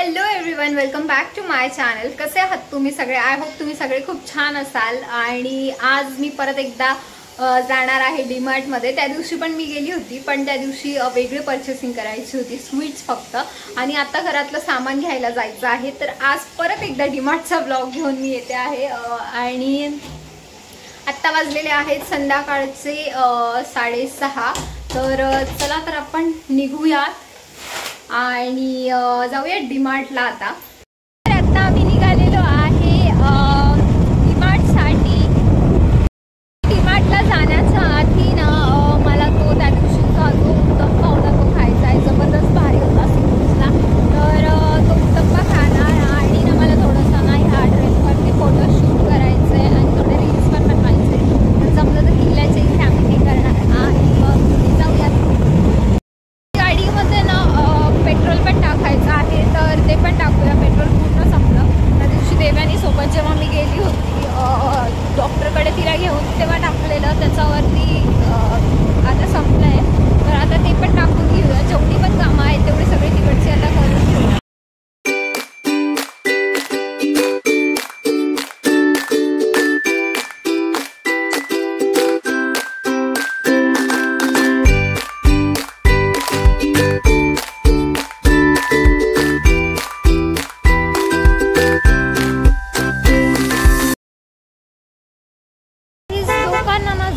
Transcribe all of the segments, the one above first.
Hello everyone, welcome back to my channel. कसे आहात तुम्ही सगळे? आय होप तुम्ही सगळे खूप छान असाल. आणि आज मी परत एकदा जाणार आहे डीमार्ट मध्ये. त्या दिवशी पण मी गेली होती, पण त्या दिवशी वेगळी पर्चेसिंग करायची होती, स्वीट्स फक्त. आणि आता घरातलं सामान घ्यायला जायचं आहे, तर आज परत एकदा डीमार्टचा ब्लॉग घेऊन मी येते आहे. आणि आत्ता वाजलेले आहेत संध्याकाळचे 6:30. तर चला तर आपण निघूयात आणि जाऊया डीमार्टला. आता आम्ही निघालेलो आहे डीमार्टसाठी. डीमार्टला जाण्याच्या आधी ना मला तो त्या दिवशीचा जो उत्तप्पा होता तो खायचा आहे. जबरदस्त भारी होता सिंधूला. तर तो उत्तप्पा खाणार आणि ना मला थोडंसं ना ह्या ड्रेसवरती फोटोशूट करायचं आहे आणि थोडे रील्स पण बनवायचे. तर जमलं तर किल्ल्याचे इथे आम्ही हे करणार आणि मग जाऊयात. गाडीमध्ये ना पेट्रोल पण टाकायचं आहे, तर ते पण टाकूया. पेट्रोल पूर्ण संपलं. त्या दिवशी देव्यानी सोबत जेव्हा मी गेली होती डॉक्टरकडे तिला घेऊन, तेव्हा टाकलेलं. त्याच्यावरती आता संपलं आहे, तर आता ते पण टाकून घेऊया. जेवढी पण कामं आहेत तेवढी सगळी तिकडची आता करून घेऊया.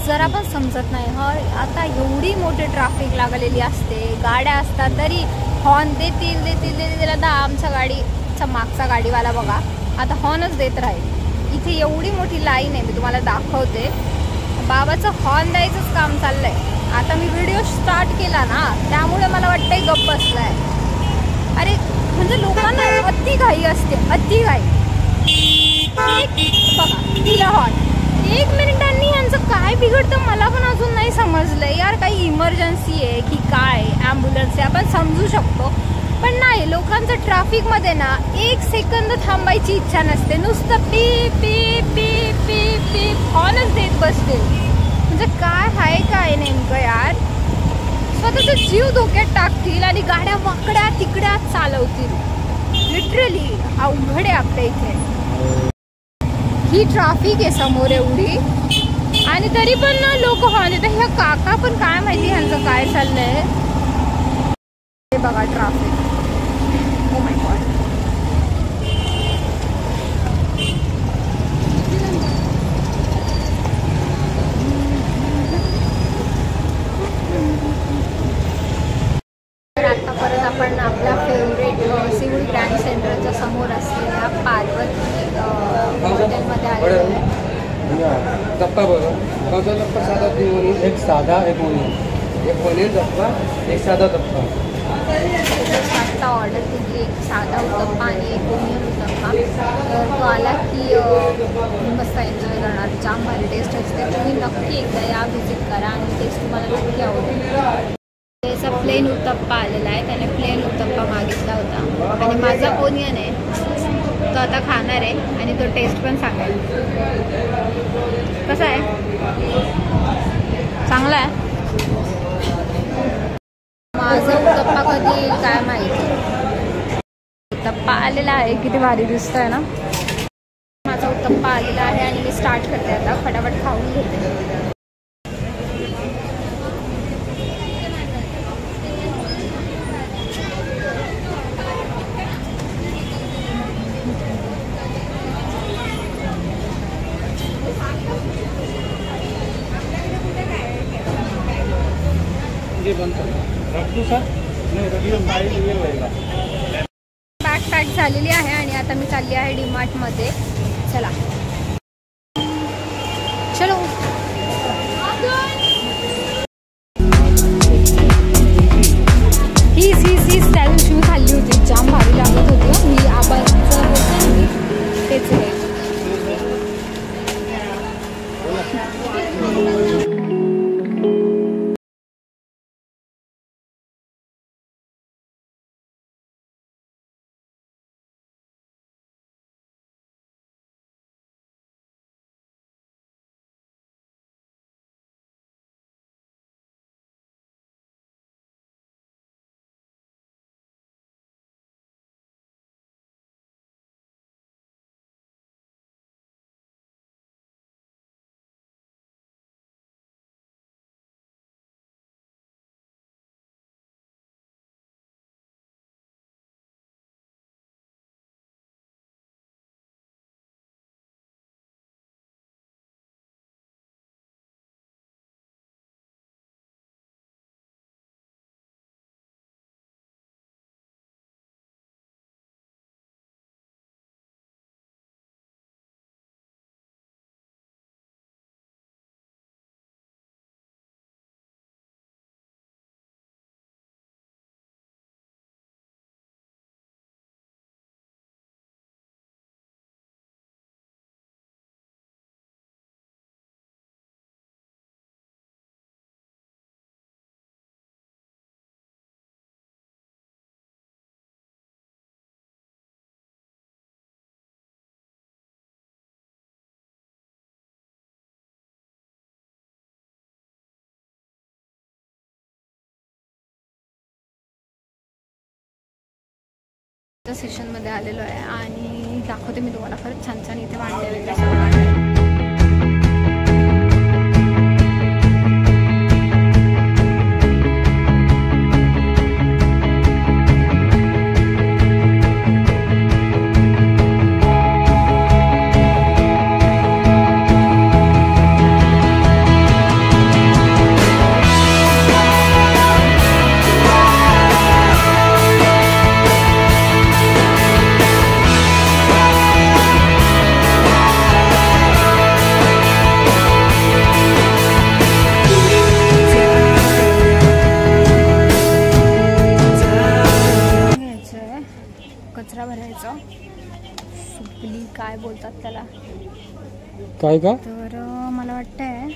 जरा पण समजत नाही. आता एवढी मोठी ट्रॅफिक लागलेली असते, गाड्या असतात तरी हॉर्न देतील. आता आमच्या गाडीचा मागचा गाडीवाला बघा आता हॉर्नच देत राहील. इथे एवढी मोठी लाईन आहे, मी तुम्हाला दाखवते. बाबाचं हॉर्न द्यायचंच काम चाललंय. आता मी व्हिडिओ स्टार्ट केला ना, त्यामुळे मला वाटतंय गप्प बसलाय. अरे म्हणजे लोकांना अति घाई असते, अति घाई. बघा तिला हॉर्न. 1 मिनिटांनी यांचं काय बिघडतं मला पण अजून नाही समजलंय यार. काही इमर्जन्सी आहे की काय, ॲम्ब्युलन्स आहे आपण समजू शकतो, पण नाही. लोकांचं ट्रॅफिकमध्ये ना 1 सेकंद थांबायची इच्छा नसते. नुसतं पीप पीप पीप पीप पीप हॉर्नच देत बसते. म्हणजे काय आहे काय नेमकं यार. स्वतःचा जीव धोक्यात टाकतील आणि गाड्या वाकड्या तिकड्या चालवतील. लिटरली अवघड आहे आपल्या इथे. ही ट्रॅफिक आहे समोर एवढी आणि तरी पण ना लोक हॉर्न देतात. ह्या काका पण काय माहिती ह्यांचं काय चाललंय. हे बघा ट्रॅफिक. Oh my God. तर आता परत आपण आपल्या फेवरेट सिव्हिल ग्रँड सेंटरच्या समोर असलेल्या पार्वती हॉटेलमध्ये आलेलो आहे. दप्पा बघा. गावचा दप्पा साधा 3 वणी, एक साधा एक वणी, एक पनीर दप्पा, एक साधा दप्पा. आत्ता ऑर्डर केली, एक साधा उत्तप्पा आणि एक ओनियन उत्तप्पा. तर तो आला की मस्त एन्जॉय करणार. जाम भारी टेस्ट असते. तुम्ही नक्की एकदा या, व्हिजिट करा आणि टेस्ट तुम्हाला नक्की आवडेल. त्याचा प्लेन उत्तप्पा आलेला आहे. त्याने प्लेन उत्तप्पा मागितला होता आणि माझा ओनियन आहे तो आता खाणार आहे आणि तो टेस्ट पण सांगेल कसा आहे. चांगला आहे. माझा उत्तप्पा कधी येईल काय माहिती. उत्तप्पा आलेला आहे, किती भारी दिसतोय ना. माझा उत्तप्पा आलेला आहे आणि मी स्टार्ट करते आता. फटाफट खाऊन घेते. बॅग पॅक झालेली आहे आणि आता मी चालली आहे डीमार्ट मध्ये. चला चलो. हीच त्या दिवशी मी खाल्ली होती. जाम भारी लागत होती. मी आबाचं तेच आहे. सेशनमध्ये आलेलो आहे आणि दाखवते मी तुम्हाला खरंच छान छान इथे मांडलेले सगळं. कचरा भरायचा, सुपली काय बोलतात त्याला, काय का तर मला वाटतंय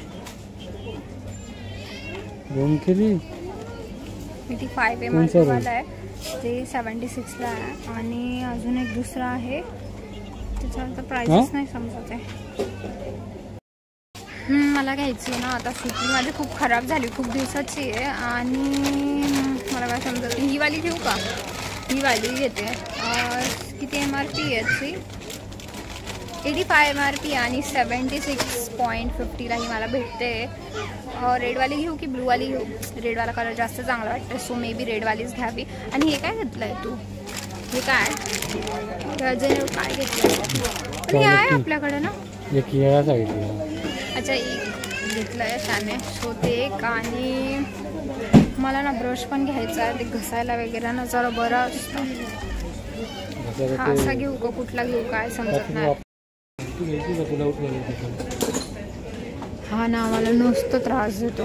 85 MRP वाला आहे, ते 76 ला आहे. आणि अजून एक दुसरा आहे त्याच्यानंतर प्राइसेस नाही समजत आहे. मला घ्यायची आहे ना आता. सुपली माझी खूप खराब झाली, खूप दिवसाची आहे आणि मला काय समजत. ही वाली घेऊ का? ही वाली घेते. किती MRP आहे याची? 85 MRP आणि 76.50 ला ही मला भेटते. रेडवाली घेऊ की ब्लूवाली घेऊ? रेडवाला कलर जास्त चांगला वाटतं, सो मे बी रेडवालीच घ्यावी. आणि हे काय घेतलं आहे तू? हे काय काय घेतलं? हे आहे आपल्याकडे ना. अच्छा, एक घेतलं आहे त्याने, सो ते एक. आणि मला ना ब्रश पण घ्यायचा आहे, ते घसायला वगैरे ना जरा बरं असतं. हा असा घेऊ का? कुठला घेऊ काय समजत नाही. हा ना मला नुसतं त्रास देतो,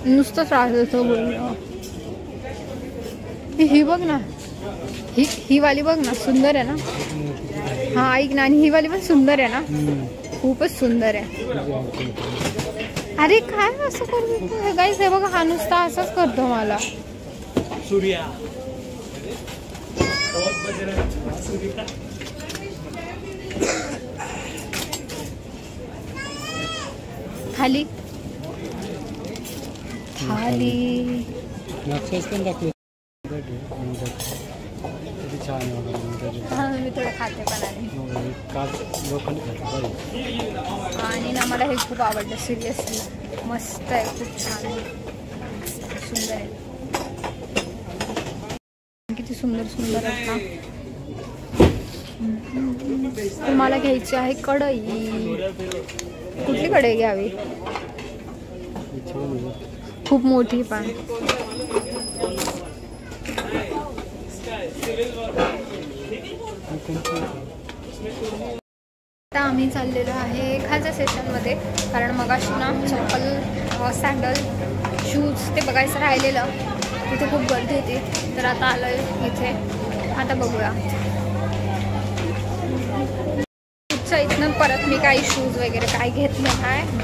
नुसतं त्रास देतो बोलणं. ही बघ ना, ही वाली बघ ना, सुंदर आहे ना. हा ऐक ना, आणि ही वाली पण सुंदर आहे ना, खूपच सुंदर आहे. अरे काय असं करतो गाईस? हे बघा, हा नुसता असंच करतो मला. सूर्या खाली थाली मी थोडं खाते पण आणि ना मला हे खूप आवडलं. सिरियसली मस्त आहे, खूप छान आहे, सुंदर आहे. किती सुंदर सुंदर आहेत ना. तर मला घ्यायची आहे कढई. कुठली कढई घ्यावी? खूप मोठी पण. आता आम्ही चाललेलो आहे खालच्या सेशनमध्ये, कारण मगाशी ना चप्पल, सँडल, शूज ते बघायचं राहिलेलं. तिथे खूप गर्दी होती, तर आता आलोय इथे. आता बघूया इथनं परत मी काही शूज वगैरे काही घेतले नाही.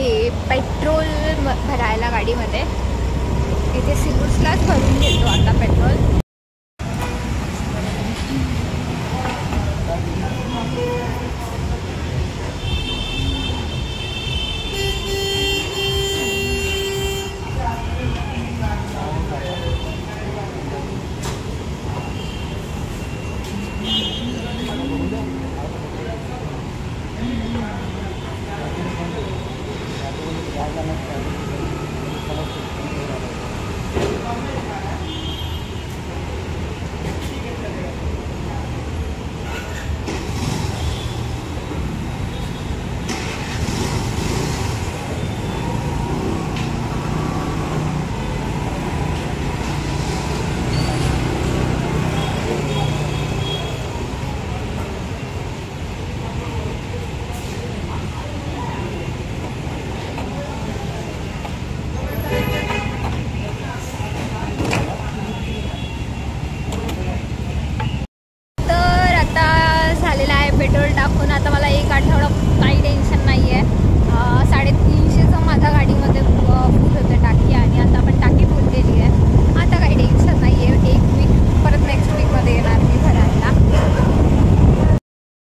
आहे पेट्रोल भरायला गाडीमध्ये. इथे सिल्वर्सलाच भरून घेतो आता पेट्रोल. पेट्रोल टाकून आता मला 1 आठवडा काही टेन्शन नाही आहे. 350चं माझ्या गाडीमध्ये फुल होतं टाकी आणि आता पण टाकी फुल केली आहे. आता काही टेन्शन नाही आहे. 1 वीक परत नेक्स्ट वीकमध्ये येणार मी भरायला.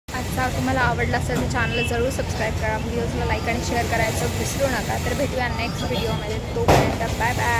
आजचा तुम्हाला आवडला असेल तर चॅनलला जरूर सबस्क्राईब करा. व्हिडिओजला लाईक आणि शेअर करायचं विसरू नका. तर भेटूया नेक्स्ट व्हिडिओमध्ये. तोपर्यंत बाय बाय.